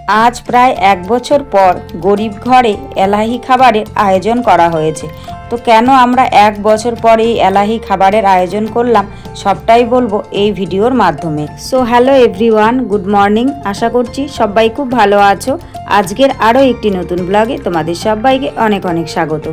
আজ প্রায় 1 বছর পর গরিব ঘরে এলাহি খাবারের আয়োজন করা হয়েছে। তো কেন আমরা 1 বছর পর এই এলাহি খাবারের আয়োজন করলাম সবটাই বলবো এই ভিডিওর মাধ্যমে। So hello everyone, good morning. আশা করছি সবাই খুব ভালো আছো। আজকের আরও একটি নতুন ব্লগে তোমাদের সবাইকে অনেক অনেক স্বাগত।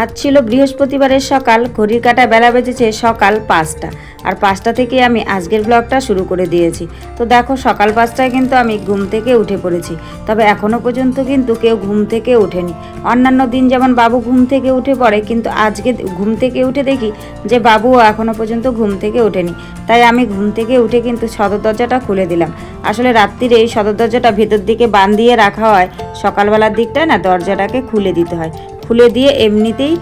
আজ ছিল বৃহস্পতিবারের সকাল, ঘড়ির কাঁটা বেলা বেজেছে সকাল 5টা, আর 5টা থেকে আমি আজকের ব্লগটা শুরু করে দিয়েছি। তো দেখো সকাল 5টায় কিন্তু আমি ঘুম থেকে উঠে পড়েছি, তবে এখনও পর্যন্ত কিন্তু কেউ ঘুম থেকে ওঠেনি। অন্যান্য দিন যেমন বাবু ঘুম থেকে উঠে পড়ে, কিন্তু আজকে ঘুম থেকে উঠে দেখি যে বাবুও এখনও পর্যন্ত ঘুম থেকে ওঠেনি। তাই আমি ঘুম থেকে উঠে কিন্তু সদর দরজাটা খুলে দিলাম। আসলে রাত্রিরে এই সদর দরজাটা ভেতর দিকে বাঁধিয়ে রাখা হয়, সকালবেলার দিকটায় না দরজাটাকে খুলে দিতে হয়। খুলে দিয়ে এমনিতেই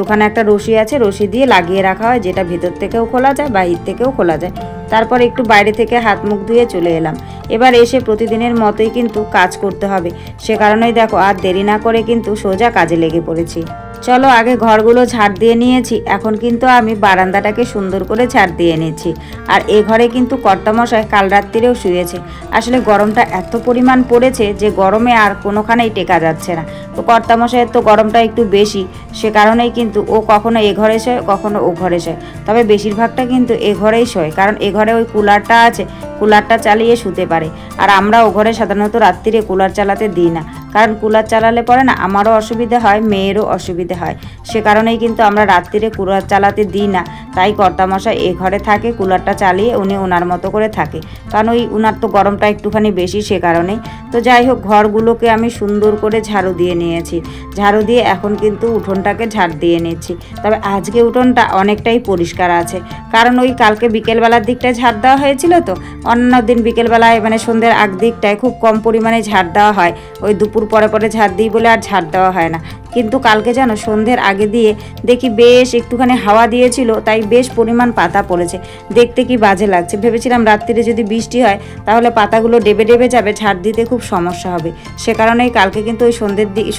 ওখানে একটা রশি আছে, রশি দিয়ে লাগিয়ে রাখা হয়, যেটা ভেতর থেকেও খোলা যায় বাহির থেকেও খোলা যায়। তারপর একটু বাইরে থেকে হাত মুখ ধুয়ে চলে এলাম। এবার এসে প্রতিদিনের মতোই কিন্তু কাজ করতে হবে, সে কারণেই দেখো আর দেরি না করে কিন্তু সোজা কাজে লেগে পড়েছি। চলো আগে ঘরগুলো ঝাড় দিয়ে নিয়েছি, এখন কিন্তু আমি বারান্দাটাকে সুন্দর করে ঝাড় দিয়ে নিচ্ছি। আর এ ঘরে কিন্তু কর্তামশাই কাল রাত্রিরেও শুয়েছে। আসলে গরমটা এত পরিমাণ পড়েছে যে গরমে আর কোনোখানেই টেকা যাচ্ছে না। তো কর্তামশাইয়ের তো গরমটা একটু বেশি, সে কারণেই কিন্তু ও কখনো এ ঘরে শোয় কখনো ও ঘরে শোয়, তবে বেশিরভাগটা কিন্তু এ ঘরেই শোয়, কারণ এ ঘরে ওই কুলারটা আছে, কুলারটা চালিয়ে শুতে পারে। আর আমরা ও ঘরে সাধারণত রাত্রিরে কুলার চালাতে দিই না, কারণ কুলার চালালে পরে না আমারও অসুবিধা হয়, মেয়েরও অসুবিধা হয়। সে কারণেই কিন্তু আমরা রাত্রিরে কুলার চালাতে দিই না। তাই কর্তামশাই এ ঘরে থাকে, কুলারটা চালিয়ে উনি ওনার মতো করে থাকে, কারণ ওই উনার তো গরমটা একটুখানি বেশি, সে কারণেই। তো যাই হোক, ঘরগুলোকে আমি সুন্দর করে ঝাড়ু দিয়ে নিয়েছি। ঝাড়ু দিয়ে এখন কিন্তু উঠোনটাকে ঝাড় দিয়ে নিচ্ছি। তবে আজকে উঠোনটা অনেকটাই পরিষ্কার আছে, কারণ ওই কালকে বিকেলবেলার দিকটায় ঝাড় দেওয়া হয়েছিল। তো অন্য দিন বিকেলবেলায় মানে সন্ধ্যের আগ দিকটায় খুব কম পরিমাণে ঝাড় দেওয়া হয়, ওই দুপুর পরে পরে ঝাড় দিই বলে আর ঝাড় দেওয়া হয় না। কিন্তু কালকে যেন সন্ধ্যের আগে দিয়ে দেখি বেশ একটুখানি হাওয়া দিয়েছিল, তাই বেশ পরিমাণ পাতা পড়েছে। দেখতে কি বাজে লাগছে। ভেবেছিলাম রাত্রিরে যদি বৃষ্টি হয় তাহলে পাতাগুলো ডেবে ডেবে যাবে, ঝাড় দিতে খুব সমস্যা হবে। সে কারণেই কালকে কিন্তু ওই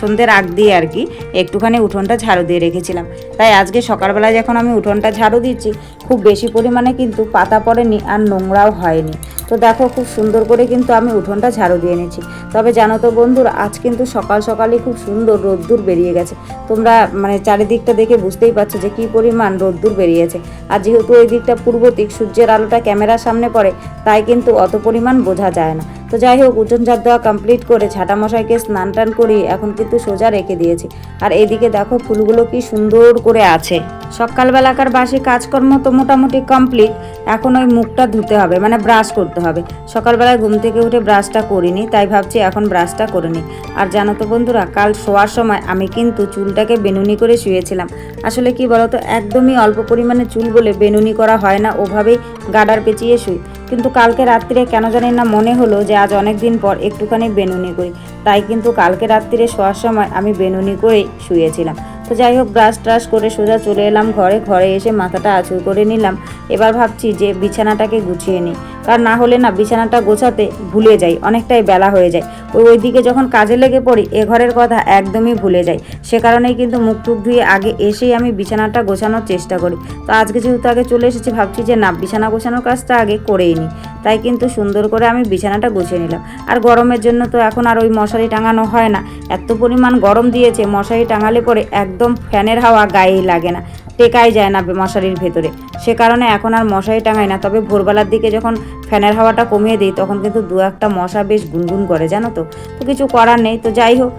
সন্ধ্যের আগ দিয়ে আর কি একটুখানি উঠোনটা ঝাড়ু দিয়ে রেখেছিলাম। তাই আজকে সকালবেলায় যখন আমি উঠোনটা ঝাড়ু দিচ্ছি, খুব বেশি পরিমাণে কিন্তু পাতা পড়েনি আর নোংরাও হয়নি। তো দেখো খুব সুন্দর করে কিন্তু আমি উঠোনটা ঝাড়ু দিয়ে নিচ্ছি। তবে জানো তো বন্ধুরা, আজ কিন্তু সকাল সকালই খুব সুন্দর রোদ্দুর বেরিয়ে গেছে। তোমরা মানে চারিদিকটা দেখে বুঝতেই পারছো যে কী পরিমাণ রোদ্দুর বেরিয়েছে। আর যেহেতু ওই দিকটা পূর্ব দিক, সূর্যের আলোটা ক্যামেরার সামনে পড়ে, তাই কিন্তু অত পরিমাণ বোঝা যায় না। তো যাই হোক, উঠোন ঝাড় দেওয়া কমপ্লিট করে ঝাঁটামশাইকে স্নান টান করিয়ে এখন কিন্তু সোজা রেখে দিয়েছি। আর এইদিকে দেখো ফুলগুলো কি সুন্দর করে আছে। সকালবেলাকার বাসি কাজকর্ম তো মোটামুটি কমপ্লিট। এখন ওই মুখটা ধুতে হবে, মানে ব্রাশ করতে হবে। সকালবেলায় ঘুম থেকে উঠে ব্রাশটা করিনি, তাই ভাবছি এখন ব্রাশটা করে নিই। আর জানো তো বন্ধুরা, কাল শোয়ার সময় আমি কিন্তু চুলটাকে বেনুনি করে শুয়েছিলাম। আসলে কি বলতো, একদমই অল্প পরিমাণে চুল বলে বেনুনি করা হয় না, ওভাবেই গাডার পেঁচিয়ে শুই। কিন্তু কালকে রাত্রিরে কেন জানি না মনে হলো যে আজ অনেক দিন পর একটুখানি বেনুনি করি, তাই কিন্তু কালকে রাত্রিরে শোয়ার সময় আমি বেনুনি করেই শুয়েছিলাম। তো যাই হোক, ব্রাশ ট্রাশ করে সোজা চলে এলাম ঘরে এসে মাথাটা আঁচড় করে নিলাম। এবার ভাবছি যে বিছানাটাকে গুছিয়ে নিই, কারণ না হলে না বিছানাটা গোছাতে ভুলে যাই, অনেকটাই বেলা হয়ে যায়। ওইদিকে যখন কাজে লেগে পড়ি এ ঘরের কথা একদমই ভুলে যাই। সে কারণেই কিন্তু মুখ টুক ধুয়ে আগে এসেই আমি বিছানাটা গোছানোর চেষ্টা করি। তো আজকে যেহেতু আগে চলে এসেছি, ভাবছি যে না বিছানা গোছানোর কাজটা আগে করেই নিই। তাই কিন্তু সুন্দর করে আমি বিছানাটা গুছিয়ে নিলাম। আর গরমের জন্য তো এখন আর ওই মশারি টাঙানো হয় না, এত পরিমাণ গরম দিয়েছে, মশারি টাঙালে পরে একদম ফ্যানের হাওয়া গায়েই লাগে না, টেকাই যায় না মশারির ভেতরে। সে কারণে এখন আর মশারি টাঙাই না। তবে ভোরবেলার দিকে যখন ফ্যানের হাওয়াটা কমিয়ে দিই তখন কিন্তু দু একটা মশা বেশ গুনগুন করে, জানো তো। তো কিছু করার নেই। তো যাই হোক,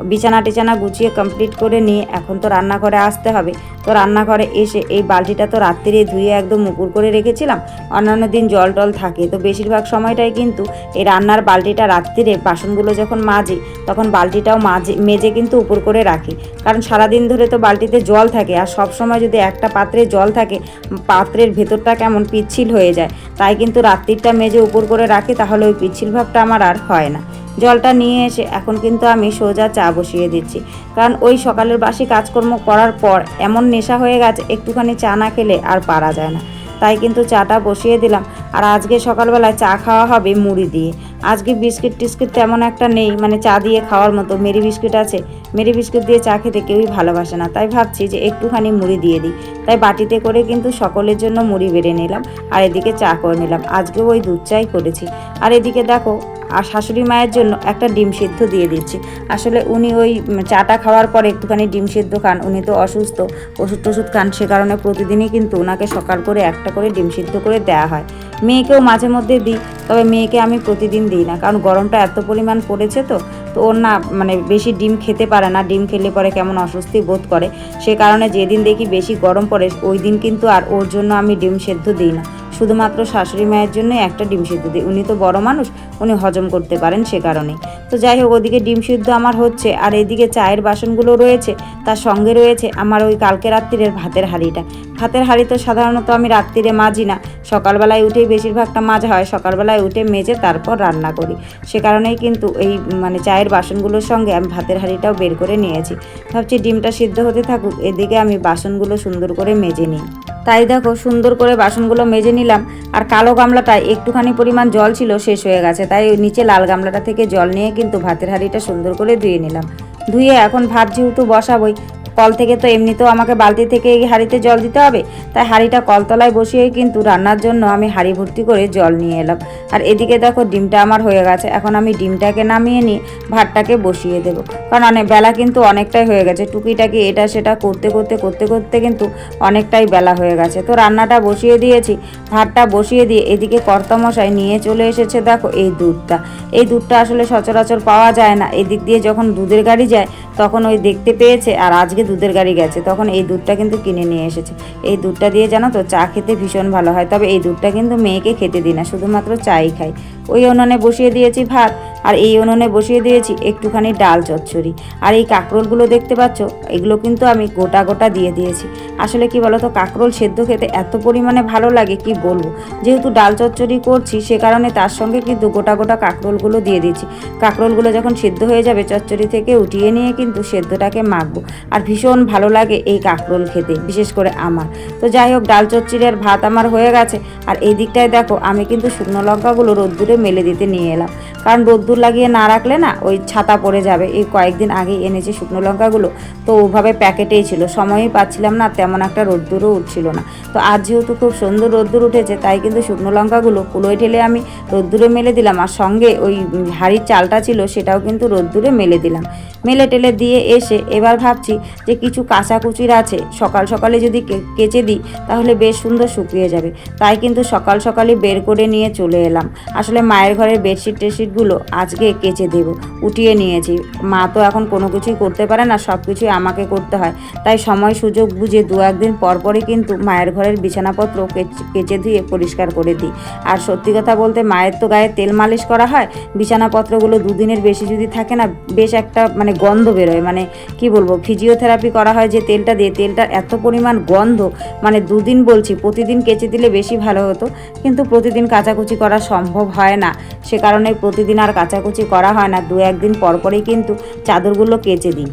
বিছানা টিছানা গুছিয়ে কমপ্লিট করে নিয়ে এখন তো রান্নাঘরে আসতে হবে। তো রান্নাঘরে এসে এই বালতিটা তো রাত্রিরে ধুয়ে একদম মুকুর করে রেখেছিলাম। অন্যান্য দিন জল টল থাকে, তো বেশিরভাগ সময়টাই কিন্তু এই রান্নার বালতিটা রাত্রিরে বাসনগুলো যখন মাজি তখন বালতিটাও মেজে কিন্তু উপর করে রাখি, কারণ সারাদিন ধরে তো বালতিতে জল থাকে। আর সব সময় যদি একটা পাত্রে জল থাকে, পাত্রের ভেতরটা কেমন পিচ্ছিল হয়ে যায়। তাই কিন্তু রাত্রিটা মেজে উপর করে রাখি, তাহলে ওই পিচ্ছিল ভাবটা আমার আর হয় না। জলটা নিয়ে এসে এখন কিন্তু আমি সোজা চা বসিয়ে দিচ্ছি, কারণ ওই সকালের বাসি কাজকর্ম করার পর এমন নেশা হয়ে গেছে, একটুখানি চা না খেলে আর পারা যায় না। তাই কিন্তু চাটা বসিয়ে দিলাম। আর আজকে সকালবেলায় চা খাওয়া হবে মুড়ি দিয়ে। আজকে বিস্কিট টিস্কিট তেমন একটা নেই, মানে চা দিয়ে খাওয়ার মতো। মেরি বিস্কিট আছে, মেরি বিস্কিট দিয়ে চা খেতে কেউই ভালোবাসে না, তাই ভাবছি যে একটুখানি মুড়ি দিয়ে দিই। তাই বাটিতে করে কিন্তু সকলের জন্য মুড়ি বেড়ে নিলাম, আর এদিকে চা করে নিলাম। আজকেও ওই দুধ চাই করেছি। আর এদিকে দেখো, আর শাশুড়ি মায়ের জন্য একটা ডিম সিদ্ধ দিয়ে দিচ্ছি। আসলে উনি ওই চাটা খাওয়ার পরে একটুখানি ডিম সিদ্ধ খান, উনি তো অসুস্থ, ওষুধ টষুধ খান, সে কারণে প্রতিদিনই কিন্তু ওনাকে সকাল করে একটা করে ডিম সিদ্ধ করে দেওয়া হয়। মেয়েকেও মাঝে মধ্যে দিই, তবে মেয়েকে আমি প্রতিদিন দিই না, কারণ গরমটা এত পরিমাণ পড়েছে তো ওর না মানে বেশি ডিম খেতে পারে না, ডিম খেলে পরে কেমন অস্বস্তি বোধ করে। সে কারণে যেদিন দেখি বেশি গরম পড়ে ওই দিন কিন্তু আর ওর জন্য আমি ডিম সেদ্ধ দিই না, শুধুমাত্র শাশুড়ি মায়ের জন্য একটা ডিম সিদ্ধ দিই। উনি তো বড় মানুষ, উনি হজম করতে পারেন, সে কারণেই। তো যাই হোক, ওদিকে ডিম সিদ্ধ আমার হচ্ছে, আর এদিকে চায়ের বাসনগুলো রয়েছে, তার সঙ্গে রয়েছে আমার ওই কালকে রাত্রিরের ভাতের হাঁড়িটা। ভাতের হাঁড়ি তো সাধারণত আমি রাত্রিরে মাজি না, সকালবেলায় উঠেই বেশিরভাগটা মাজা হয়, সকালবেলায় উঠে মেজে তারপর রান্না করি। সে কারণেই কিন্তু এই মানে চায়ের বাসনগুলোর সঙ্গে আমি ভাতের হাঁড়িটাও বের করে নিয়েছি। ভাবছি ডিমটা সিদ্ধ হতে থাকুক, এদিকে আমি বাসনগুলো সুন্দর করে মেজে নিই। তাই দেখো, সুন্দর করে বাসনগুলো মেজে নিলাম। আর কালো গামলাটায় একটুখানি পরিমাণ জল ছিল, শেষ হয়ে গেছে, তাই ওই নিচে লাল গামলাটা থেকে জল নিয়ে কিন্তু ভাতের হাঁড়িটা সুন্দর করে ধুয়ে নিলাম। ধুয়ে এখন ভাত যেহেতু বসাবই, কল থেকে তো এমনিতেও আমাকে বালতি থেকে এই হাঁড়িতে জল দিতে হবে, তাই হাঁড়িটা কলতলায় বসিয়েই কিন্তু রান্নার জন্য আমি হাঁড়ি ভর্তি করে জল নিয়ে এলাম। আর এদিকে দেখো, ডিমটা আমার হয়ে গেছে। এখন আমি ডিমটাকে নামিয়ে নিয়ে ভাতটাকে বসিয়ে দেবো, কারণ বেলা কিন্তু অনেকটাই হয়ে গেছে। টুকিটাকি এটা সেটা করতে করতে করতে করতে কিন্তু অনেকটাই বেলা হয়ে গেছে। তো রান্নাটা বসিয়ে দিয়েছি, ভাতটা বসিয়ে দিয়ে এদিকে কর্তামশাই নিয়ে চলে এসেছে দেখো এই দুধটা। এই দুধটা আসলে সচরাচর পাওয়া যায় না, এদিক দিয়ে যখন দুধের গাড়ি যায় তখন ওই দেখতে পেয়েছে, আর আজকে দুধের গাড়ি গেছে, তখন এই দুধটা কিন্তু কিনে নিয়ে এসেছে। এই দুধটা দিয়ে জানো তো চা খেতে ভীষণ ভালো হয়, তবে এই দুধটা কিন্তু মেয়েকে খেতে দিই না, শুধুমাত্র চাই খাই। ওই উনুনে বসিয়ে দিয়েছি ভাত, আর এই উনুনে বসিয়ে দিয়েছি একটুখানি ডাল চচ্চড়ি। আর এই কাঁকরোলগুলো দেখতে পাচ্ছ, এগুলো কিন্তু আমি গোটা গোটা দিয়ে দিয়েছি। আসলে কি বলো তো, কাঁকরোল সেদ্ধ খেতে এত পরিমাণে ভালো লাগে কি বলবো। যেহেতু ডাল চচ্চড়ি করছি, সে কারণে তার সঙ্গে কিন্তু গোটা গোটা কাঁকরোলগুলো দিয়ে দিচ্ছি। কাঁকরোলগুলো যখন সেদ্ধ হয়ে যাবে, চচ্চড়ি থেকে উঠিয়ে নিয়ে কিন্তু সেদ্ধটাকে মাখবো। আর ভীষণ ভালো লাগে এই কাঁকরোল খেতে, বিশেষ করে আমার। তো যাই হোক, ডাল চচ্চড়ি আর ভাত আমার হয়ে গেছে। আর এই দিকটায় দেখো, আমি কিন্তু শুকনো লঙ্কাগুলো রোদ্দুরে মেলে দিতে নিয়ে এলাম, কারণ রোদ্দুর লাগিয়ে না রাখলে না ওই ছাতা পড়ে যাবে। এই কয়েকদিন আগেই এনেছি শুকনো লঙ্কাগুলো, তো ওভাবে প্যাকেটেই ছিল, সময়ই পাচ্ছিলাম না, তেমন একটা রোদ্দুরও উঠছিল না। তো আজ যেহেতু খুব সুন্দর রোদ্দুর উঠেছে, তাই কিন্তু শুকনো লঙ্কাগুলো কুলোয় ঢেলে আমি রোদ্দুরে মেলে দিলাম। আর সঙ্গে ওই হাঁড়ির চালটা ছিল, সেটাও কিন্তু রোদ্দুরে মেলে দিলাম। মেলে টেলে দিয়ে এসে এবার ভাবছি যে কিছু কাঁচাকুচির আছে, সকাল সকালে যদি কেচে দিই তাহলে বেশ সুন্দর শুকিয়ে যাবে। তাই কিন্তু সকাল সকালই বের করে নিয়ে চলে এলাম। আসলে মায়ের ঘরের বেডশিট টেডশিটগুলো আজকে কেচে দেবো, উঠিয়ে নিয়েছি। মা তো এখন কোনো কিছুই করতে পারে না, সব কিছুই আমাকে করতে হয়। তাই সময় সুযোগ বুঝে দু একদিন পরপরই কিন্তু মায়ের ঘরের বিছানাপত্র কেচে ধুয়ে পরিষ্কার করে দিই। আর সত্যি কথা বলতে, মায়ের তো গায়ে তেল মালিশ করা হয়, বিছানাপত্রগুলো দুদিনের বেশি যদি থাকে না, বেশ একটা মানে গন্ধ বেরোয়। মানে কি বলবো, ফিজিওথেরাপি করা হয় যে তেলটা দিয়ে, তেলটার এত পরিমাণ গন্ধ, মানে দুদিন বলছি, প্রতিদিন কেচে দিলে বেশি ভালো হতো, কিন্তু প্রতিদিন কাচাকুচি করা সম্ভব হয় না। সে কারণে প্রতিদিন আর কাচাকুচি করা হয় না, দু একদিন পরপরই কিন্তু চাদরগুলো কেচে দিই।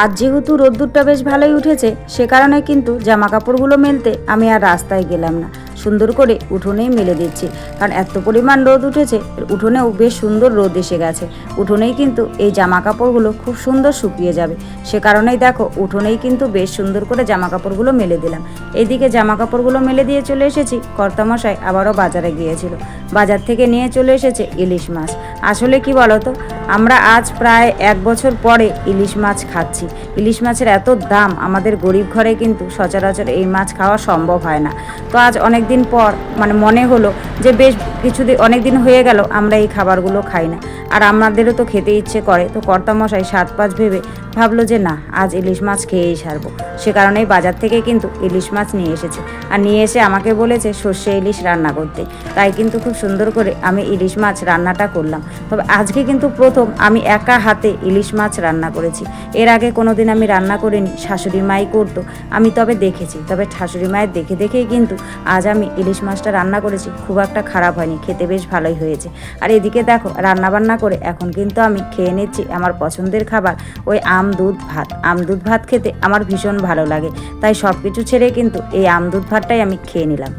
আজ যেহেতু রোদ্দুরটা বেশ ভালোই উঠেছে, সে কারণে কিন্তু জামা কাপড়গুলো মেলতে আমি আর রাস্তায় গেলাম না, সুন্দর করে উঠোনেই মেলে দিচ্ছি। কারণ এত পরিমাণ রোদ উঠেছে, উঠোনেও বেশ সুন্দর রোদ এসে গেছে, উঠোনেই কিন্তু এই জামা কাপড়গুলো খুব সুন্দর শুকিয়ে যাবে। সে কারণেই দেখো, উঠোনেই কিন্তু বেশ সুন্দর করে জামা কাপড়গুলো মেলে দিলাম। এইদিকে জামা কাপড়গুলো মেলে দিয়ে চলে এসেছি, কর্তামশাই আবারও বাজারে গিয়েছিল, বাজার থেকে নিয়ে চলে এসেছে ইলিশ মাছ। আসলে কি বলতো, আমরা আজ প্রায় 1 বছর পরে ইলিশ মাছ খাচ্ছি। ইলিশ মাছের এত দাম, আমাদের গরিব ঘরে কিন্তু সচরাচর এই মাছ খাওয়া সম্ভব হয় না। তো আজ অনেক দিন পর মানে মনে হলো যে বেশ কিছুদিন, অনেক দিন হয়ে গেল আমরা এই খাবারগুলো খাই না, আর আমাদেরও তো খেতে ইচ্ছে করে। তো কর্তামশাই 7-5 ভেবে ভাবলো যে না, আজ ইলিশ মাছ খেয়েই ছাড়বো। সে কারণেই বাজার থেকে কিন্তু ইলিশ মাছ নিয়ে এসেছে, আর নিয়ে এসে আমাকে বলেছে সর্ষে ইলিশ রান্না করতে। তাই কিন্তু খুব সুন্দর করে আমি ইলিশ মাছ রান্নাটা করলাম। তবে আজকে কিন্তু প্রথম আমি একা হাতে ইলিশ মাছ রান্না করেছি। এর আগে কোনোদিন আমি রান্না করিনি, শাশুড়ি মাই করতো, আমি তবে দেখেছি। তবে শাশুড়ি মায়ের দেখে দেখেই কিন্তু আজ আমি ইলিশ মাছটা রান্না করেছি। খুব একটা খারাপ হয়নি, খেতে বেশ ভালোই হয়েছে। আর এদিকে দেখো, রান্নাবান্না করে এখন কিন্তু আমি খেয়ে নিচ্ছি আমার পছন্দের খাবার, ওই আম দুধ ভাত। আম দুধ ভাত খেতে আমার ভীষণ ভালো লাগে, তাই সব কিছু ছেড়ে কিন্তু এই আম দুধ ভাতটাই আমি খেয়ে নিলাম।